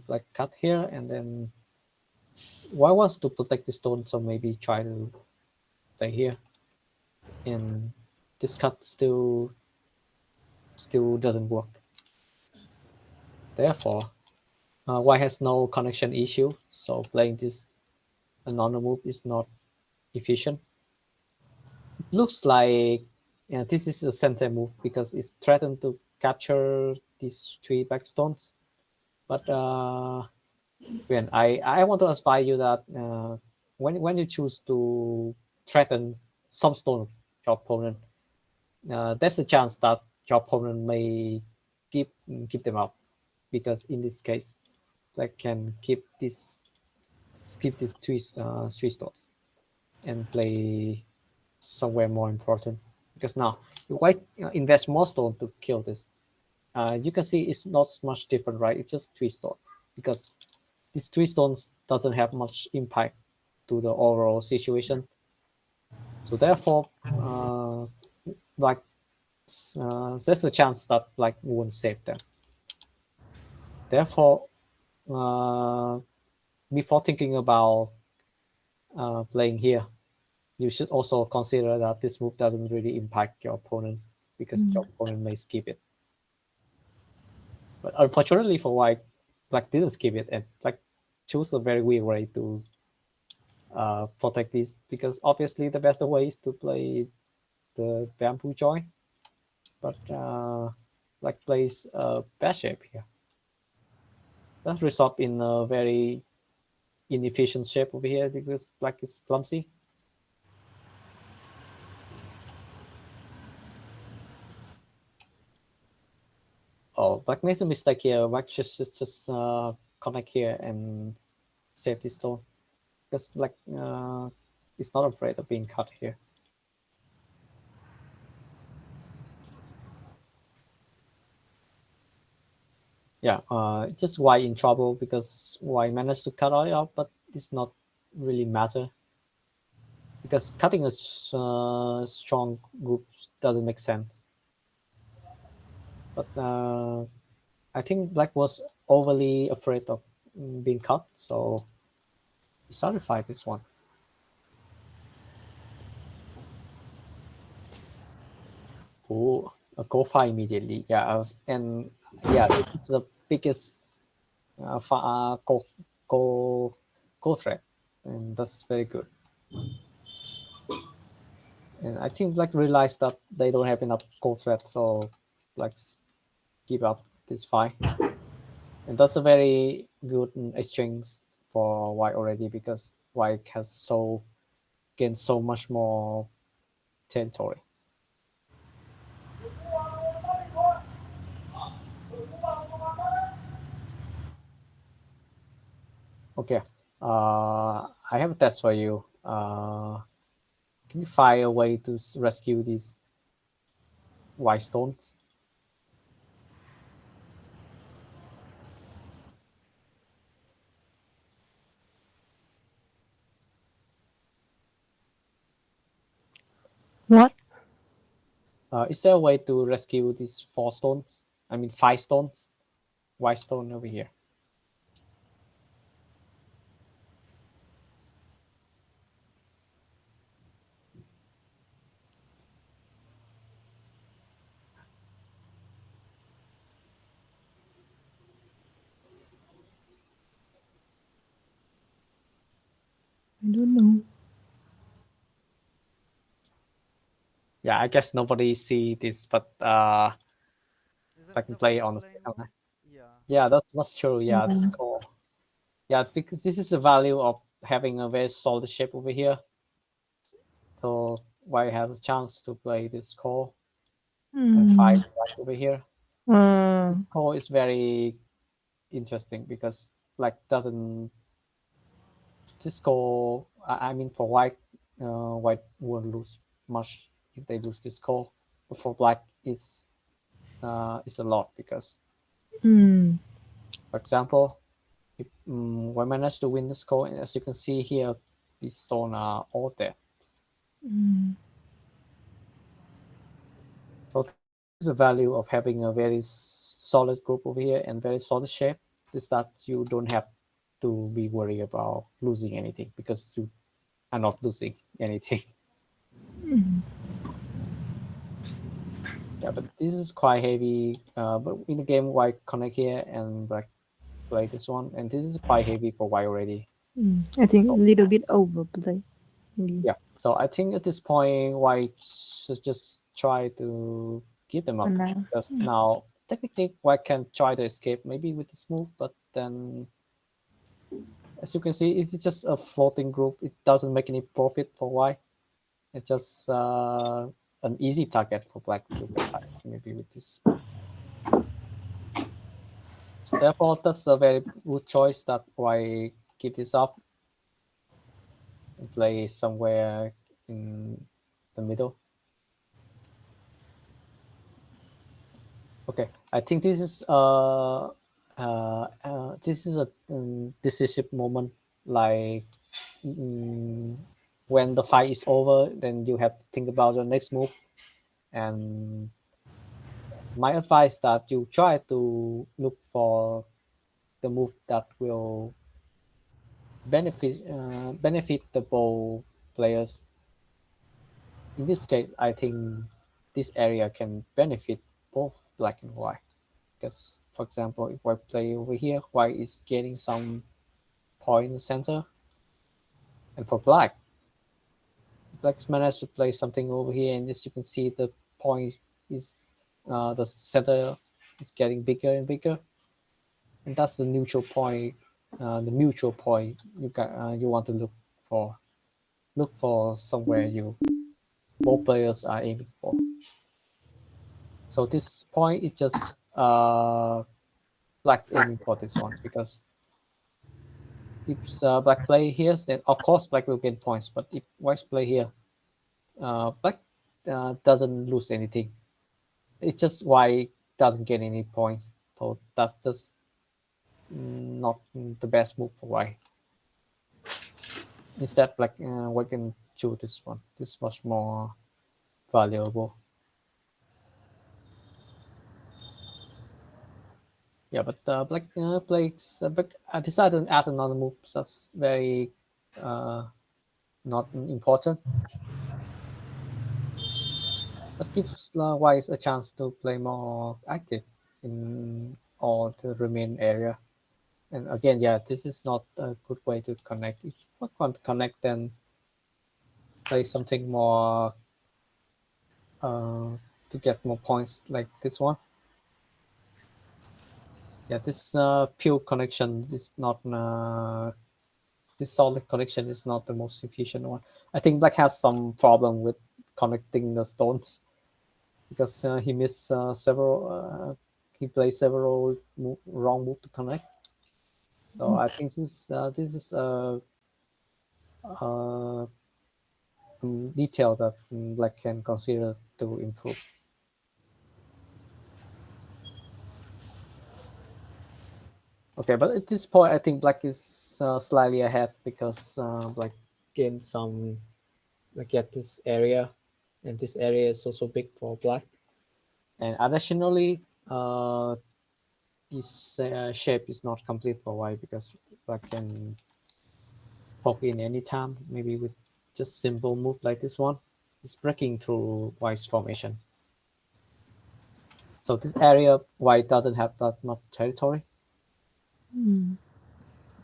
black cut here, and then white wants to protect the stone, so maybe try to play here, and this cut still doesn't work. Therefore, white has no connection issue, so playing this another move is not efficient. It looks like, yeah, this is a center move because it's threatened to capture these three backstones. But when I want to advise you that when you choose to threaten some stone of your opponent, there's a chance that your opponent may keep them up, because in this case, like can skip these three stones and play somewhere more important, because now you might invest more stone to kill this. You can see it's not much different, right? It's just three stone, because these three stones doesn't have much impact to the overall situation. So therefore, like there's a chance that black won't save them. Therefore, uh, before thinking about playing here, you should also consider that this move doesn't really impact your opponent, because your opponent may skip it. But unfortunately for white, black didn't skip it, and black chose a very weird way to protect this, because obviously the best way is to play the bamboo joint, but black plays a bad shape here. That result in a very inefficient shape over here, because black is clumsy. Oh, black makes a mistake here. Black just connect here and save this stone, because black is not afraid of being cut here. Yeah, just white in trouble, because white managed to cut it out, but it's not really matter, because cutting a strong group doesn't make sense. But I think black was overly afraid of being cut, so he sacrificed this one. Oh, a go fire immediately. Yeah, and yeah, this is the biggest go go go threat, and that's very good. And I think black realized that they don't have enough gold thread, so black's give up this fight. And that's a very good exchange for white already, because white has gained so much more territory. Okay, I have a test for you. Can you find a way to rescue these white stones? What? Is there a way to rescue these 4 stones? I mean 5 stones. White stone over here. I don't know. Yeah, I guess nobody see this, but I Isn't can the play first on line? the. Yeah. Yeah, that's true. Yeah, that's Mm. cool. Yeah, because this is the value of having a very solid shape over here. So white has a chance to play this core and fight Mm. black over here. Uh, This core is very interesting because black doesn't. This core, I mean, for white, white won't lose much if they lose this core. But for black, it's a lot because, mm. for example, if we manage to win the score, and as you can see here, these stones are all dead. Mm. So this is the value of having a very solid group over here and very solid shape, is that you don't have to be worried about losing anything, because you are not losing anything. Mm. Yeah, but this is quite heavy. But in the game, white connect here and black play this one, and this is quite heavy for white already. Mm. I think a So, little bit overplay. Maybe. yeah, so I think at this point, white should just try to give them up, And now. because now technically white can try to escape maybe with this move, but then as you can see, it's just a floating group. It doesn't make any profit for white. It's just an easy target for black to attack maybe with this move. So therefore, that's a very good choice that white keep this up and play somewhere in the middle. Okay, I think this is a decisive moment. Like when the fight is over, then you have to think about your next move. And my advice that you try to look for the move that will benefit the both players. In this case, I think this area can benefit both black and white. Because, for example, if I play over here, white is getting some point in the center, and for black's managed to play something over here, and as you can see, the point is the center is getting bigger and bigger, and that's the neutral point. The mutual point you want to for. Look for somewhere you both players are aiming for. So this point is just black aiming for this one, because if black play here, then of course black will gain points. But if white play here, black doesn't lose anything. It's just white doesn't get any points. So that's just not the best move for white. Instead, black white can choose this one. This is much more valuable. Yeah, but black plays. But I decided to add another move that's very uh, not important. Let's give white a chance to play more active in all the remain area. And again, yeah, this is not a good way to connect. If you want to connect, then play something more to get more points like this one. Yeah, this pure connection is not this solid connection is not the most efficient one. I think Black has some problem with connecting the stones because he missed he plays several wrong move to connect. So I think this is a detail that Black can consider to improve. Okay, but at this point, I think Black is slightly ahead because Black gained some like at this area, and this area is also big for Black. And additionally, this shape is not complete for White because Black can poke in any time, maybe with just simple move like this one. It's breaking through White's formation. So this area, White doesn't have that much territory.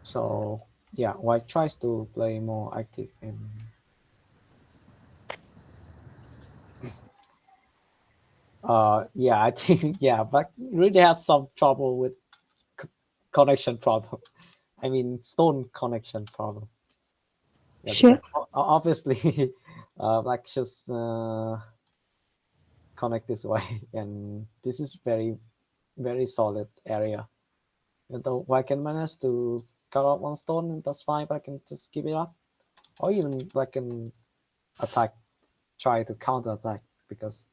So yeah, White tries to play more active and yeah, I think yeah, but really had some trouble with c- connection problem. I mean stone connection problem. Yeah, Chef, because obviously like just connect this way and this is very solid area. And though I can manage to cut out one stone, that's fine, but I can just keep it up. Or even I can attack, try to counter attack because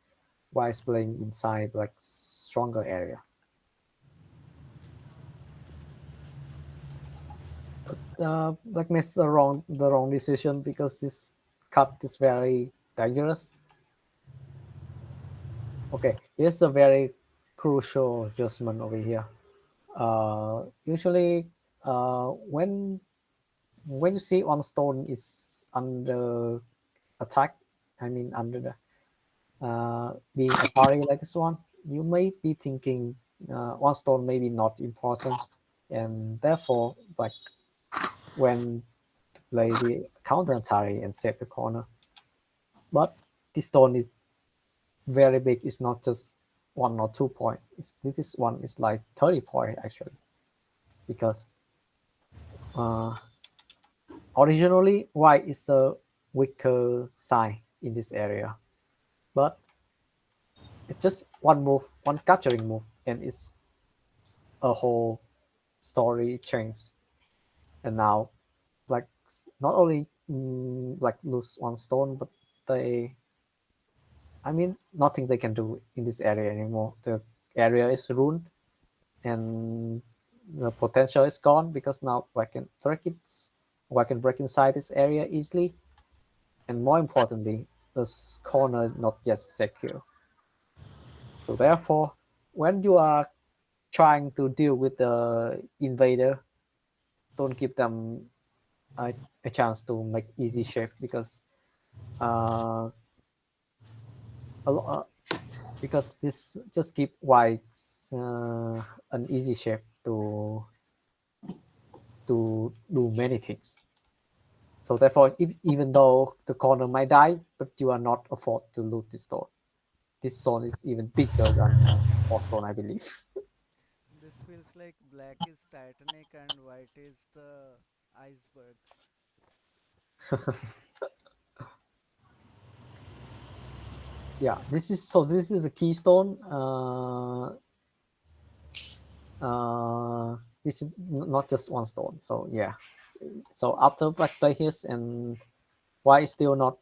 while playing inside like stronger area. Like makes the wrong decision because this cut is very dangerous. Okay, here's a very crucial adjustment over here. Usually, when you see one stone is under attack, I mean under the being a party like this one, you may be thinking one stone may be not important, and therefore, like when to play the counter attack and save the corner. But this stone is very big. It's not just 1 or 2 points. This one is like 30 points actually, because uh, originally white is the weaker side in this area, but it's just one move, one capturing move, and it's a whole story change. And now, like not only like lose one stone, but they, I mean, nothing they can do in this area anymore. The area is ruined, and the potential is gone because now I can break it, I can break inside this area easily, and more importantly, this corner not yet secure. So therefore, when you are trying to deal with the invader, don't give them a chance to make easy shape because uh, because this just give white an easy shape to do many things. So therefore, even though the corner might die, but you are not afford to loot this stone. This zone is even bigger than fourth zone, I believe. This feels like black is Titanic and white is the iceberg. Yeah, this is a keystone. This is not just one stone. So yeah, so after black play his and white is still not.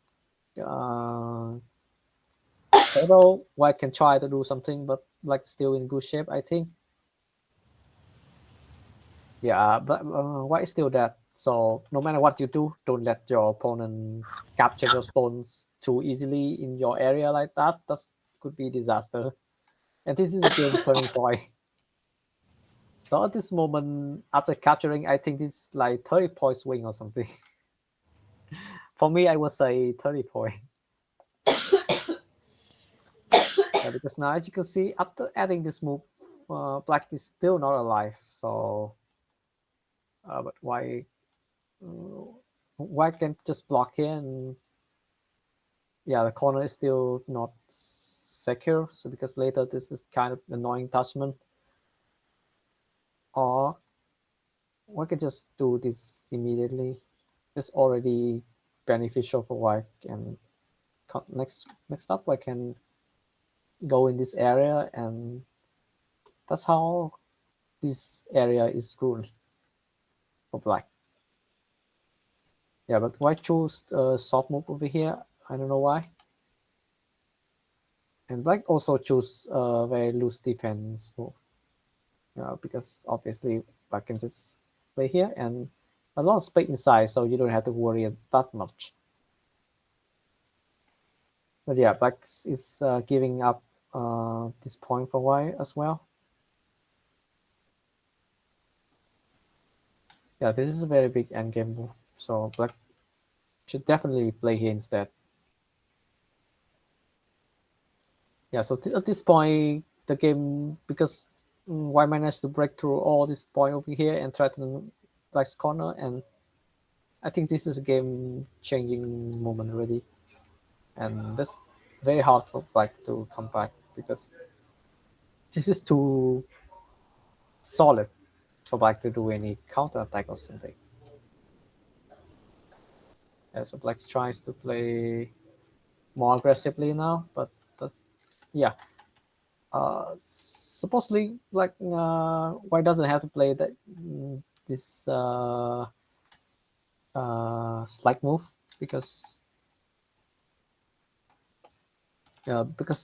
Although white can try to do something, but black is still in good shape, I think. Yeah, but white is still dead. So no matter what you do, don't let your opponent capture your stones too easily in your area like that. That could be disaster. And this is a game turning point. So at this moment, after capturing, I think it's like 30 points win or something. For me, I would say 30 point. Yeah, because now, as you can see, after adding this move, black is still not alive. So, but why can't just block here and yeah, the corner is still not secure. So because later this is kind of annoying attachment. or we can just do this immediately. It's already beneficial for white. And next up, I can go in this area, and that's how this area is ruled for black. Yeah, but white chose soft move over here. I don't know why. And black also choose very loose defense move. Because obviously black can just play here and a lot of space inside, so you don't have to worry that much. But yeah, black is giving up this point for white as well. Yeah, this is a very big endgame move, so black should definitely play here instead. Yeah, so at this point, the game, because white managed to break through all this point over here and threaten black's corner, and I think this is a game-changing moment already, and that's very hard for black to come back because this is too solid for black to do any counter attack or something. Yeah, so black tries to play more aggressively now, but that's, yeah. Supposedly, like white doesn't have to play that this slack move because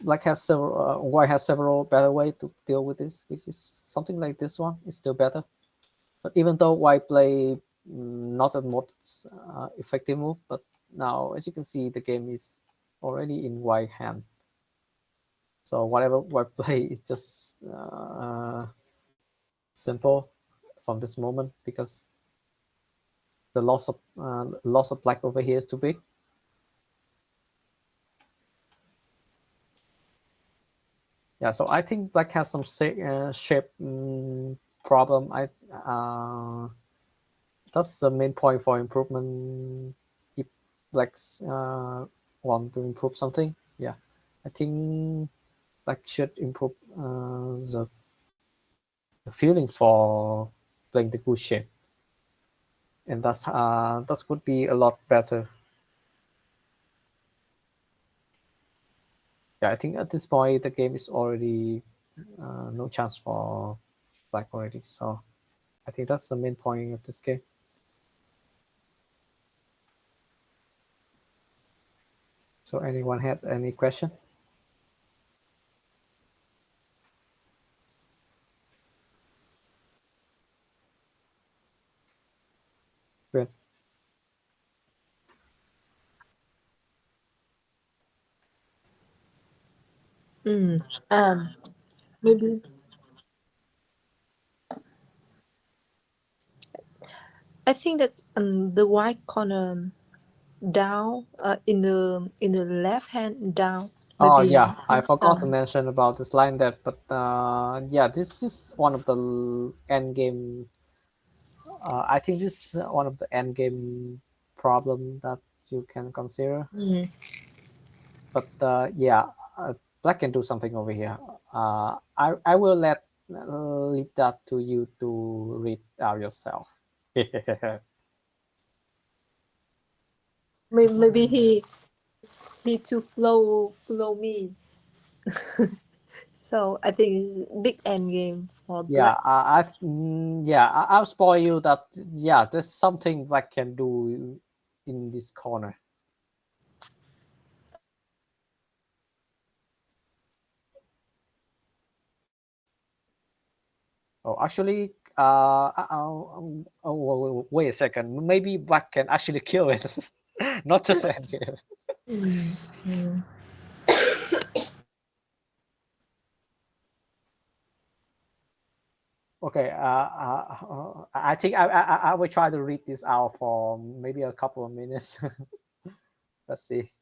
black has several white has several better way to deal with this, which is something like this one is still better. But even though white play not a most effective move, but now as you can see the game is already in white hand. So whatever white play is just simple from this moment because the loss of black over here is too big. Yeah, so I think black has some shape problem. That's the main point for improvement. If blacks want to improve something, yeah, I think black should improve the feeling for playing the good shape, and that would be a lot better. Yeah, I think at this point the game is already no chance for black already. So I think that's the main point of this game. So anyone had any question? Good. Mm. Maybe I think that the white corner down in the left hand down Oh maybe yeah, I forgot to um mention about this line that, but yeah, this is one of the end game. I think this is one of the end game problem that you can consider. mm, But yeah, black can do something over here. I will leave that to you to read out yourself. maybe he to flow me. So I think it's big end game for Yeah, black. I'll spoil you that. Yeah, there's something black can do in this corner. Oh, actually, wait a second. Maybe black can actually kill it, not just end game. Mm, mm. Okay, I think I will try to read this out for maybe a couple of minutes. Let's see.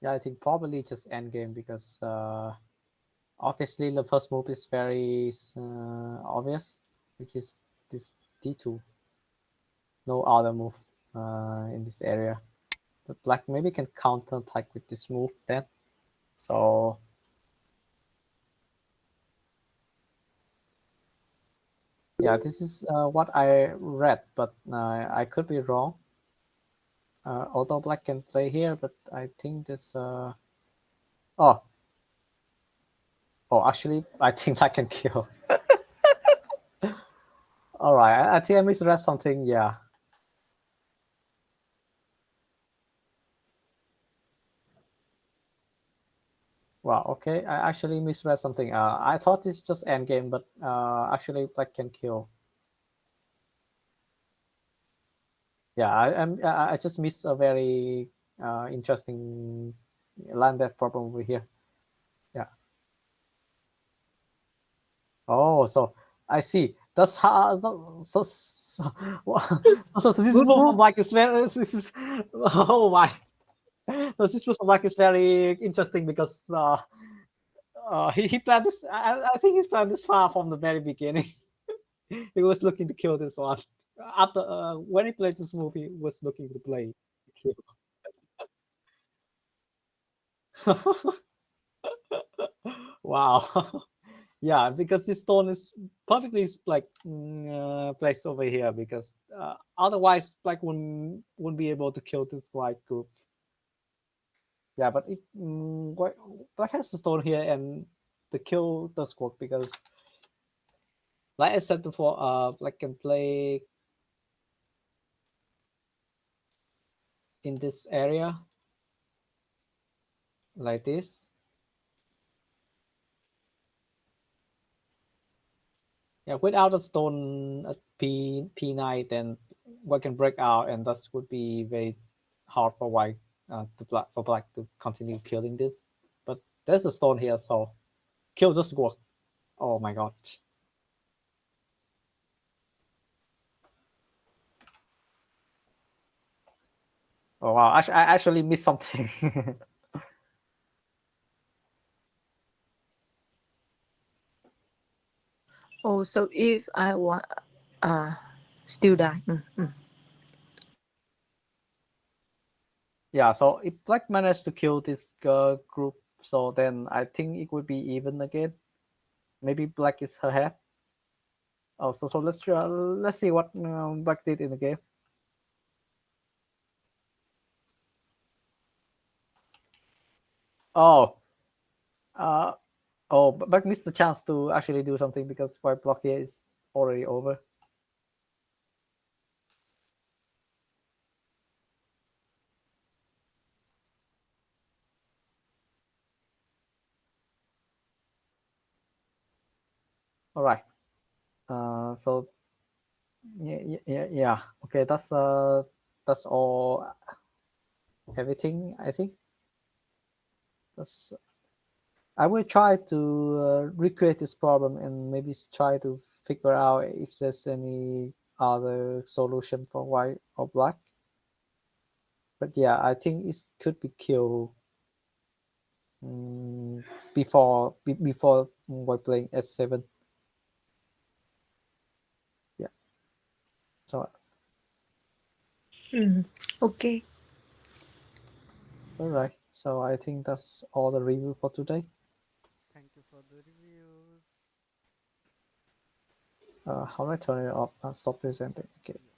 Yeah, I think probably just endgame because obviously the first move is very obvious, which is this d2. No other move in this area. But black maybe can counter attack with this move then. So yeah, this is what I read, but I could be wrong. Although black can play here, but I think this. Oh, actually, I think black can kill. All right, I think I misread something. Yeah. Wow. Okay, I actually misread something. I thought it's just endgame, but actually black can kill. Yeah, I just missed a very interesting land death problem over here. Yeah. Oh, so I see. That's how. So this Good move move. from black is very. This is. Oh my. So this move from black is very interesting because he planned this. I think he's planned this far from the very beginning. He was looking to kill this one. After when he played this move, he was looking to play kill. Wow. Yeah, because this stone is perfectly like placed over here because otherwise black wouldn't be able to kill this white group. Yeah, but it black has the stone here and the kill does work because like I said before, black can play in this area like this. Yeah, without a stone at P9, then white can break out, and that would be very hard for white for black to continue killing this. But there's a stone here, so kill does work. Oh my god! Oh wow! I actually missed something. Oh, so if I want, uh, still die. Yeah, so if black managed to kill this group, so then I think it would be even again. Maybe black is ahead. Oh, so let's see what black did in the game. Oh, uh, but black missed the chance to actually do something because white block here is already over. All right. So yeah. Okay, that's all. Everything I think. That's. I will try to recreate this problem and maybe try to figure out if there's any other solution for white or black. But yeah, I think it could be killed before while playing S7. Yeah. So Okay. all right. So I think that's all the review for today. Thank you for the reviews. How do I turn it off? Stop presenting. Okay. Yeah.